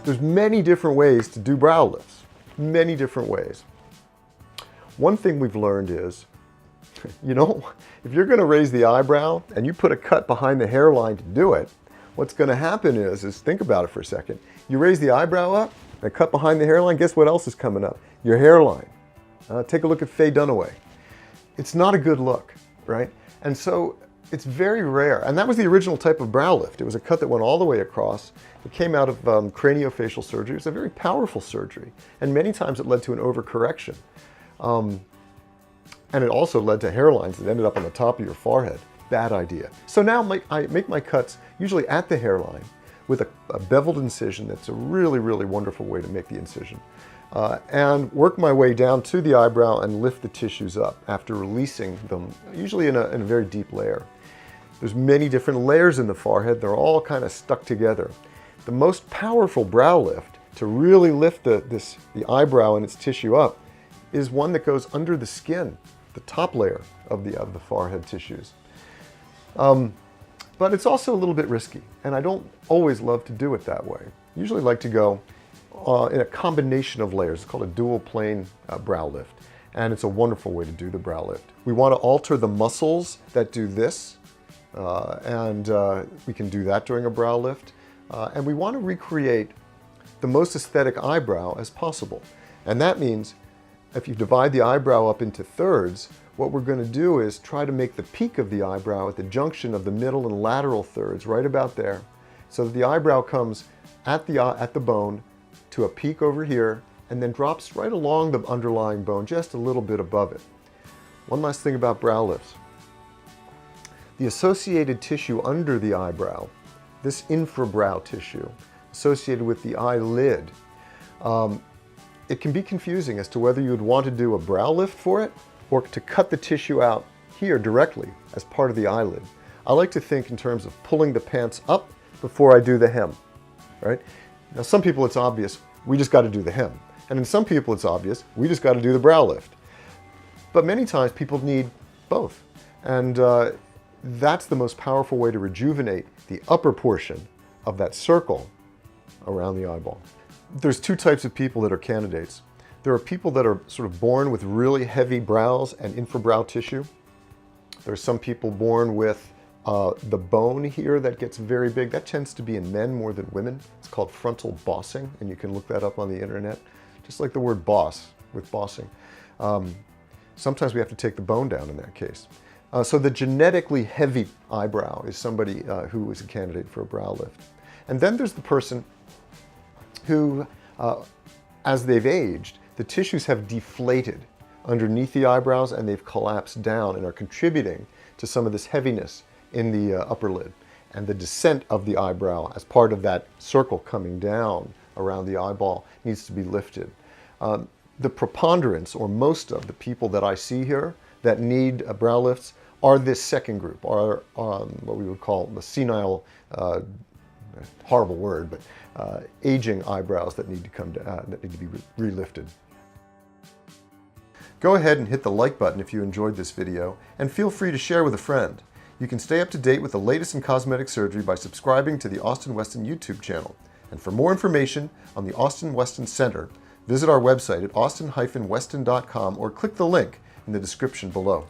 There's many different ways to do brow lifts, many different ways. One thing we've learned is, if you're going to raise the eyebrow and you put a cut behind the hairline to do it, what's going to happen is think about it for a second. You raise the eyebrow up, and cut behind the hairline, guess what else is coming up? Your hairline. Take a look at Faye Dunaway. It's not a good look, right? And so it's very rare. And that was the original type of brow lift. It was a cut that went all the way across. It came out of craniofacial surgery. It's a very powerful surgery. And many times it led to an overcorrection. And it also led to hairlines that ended up on the top of your forehead. Bad idea. So now I make my cuts usually at the hairline with a beveled incision. That's a really, really wonderful way to make the incision. And work my way down to the eyebrow and lift the tissues up after releasing them, usually in a very deep layer. There's many different layers in the forehead. They're all kind of stuck together. The most powerful brow lift to really lift the eyebrow and its tissue up is one that goes under the skin, the top layer of the forehead tissues. But it's also a little bit risky, and I don't always love to do it that way. I usually like to go in a combination of layers. It's called a dual plane brow lift, and it's a wonderful way to do the brow lift. We want to alter the muscles that do this, and we can do that during a brow lift. And we want to recreate the most aesthetic eyebrow as possible. And that means if you divide the eyebrow up into thirds, what we're going to do is try to make the peak of the eyebrow at the junction of the middle and lateral thirds, right about there, so that the eyebrow comes at the bone to a peak over here and then drops right along the underlying bone, just a little bit above it. One last thing about brow lifts. The associated tissue under the eyebrow, this infrabrow tissue associated with the eyelid, it can be confusing as to whether you would want to do a brow lift for it or to cut the tissue out here directly as part of the eyelid. I like to think in terms of pulling the pants up before I do the hem, right? Now some people it's obvious, we just got to do the hem. And in some people it's obvious, we just got to do the brow lift. But many times people need both. And that's the most powerful way to rejuvenate the upper portion of that circle around the eyeball. There's two types of people that are candidates. There are people that are sort of born with really heavy brows and infrabrow tissue. There's some people born with the bone here that gets very big. That tends to be in men more than women. It's called frontal bossing, and you can look that up on the internet. Just like the word boss with bossing. Sometimes we have to take the bone down in that case. So the genetically heavy eyebrow is somebody who is a candidate for a brow lift. And then there's the person who, as they've aged, the tissues have deflated underneath the eyebrows and they've collapsed down and are contributing to some of this heaviness in the upper lid. And the descent of the eyebrow as part of that circle coming down around the eyeball needs to be lifted. The preponderance, or most of the people that I see here that need brow lifts are this second group, are what we would call the senile, horrible word, but aging eyebrows that need to come down, that need to be relifted. Go ahead and hit the like button if you enjoyed this video, and feel free to share with a friend. You can stay up to date with the latest in cosmetic surgery by subscribing to the Austin-Weston YouTube channel. And for more information on the Austin-Weston Center, visit our website at austin-weston.com or click the link in the description below.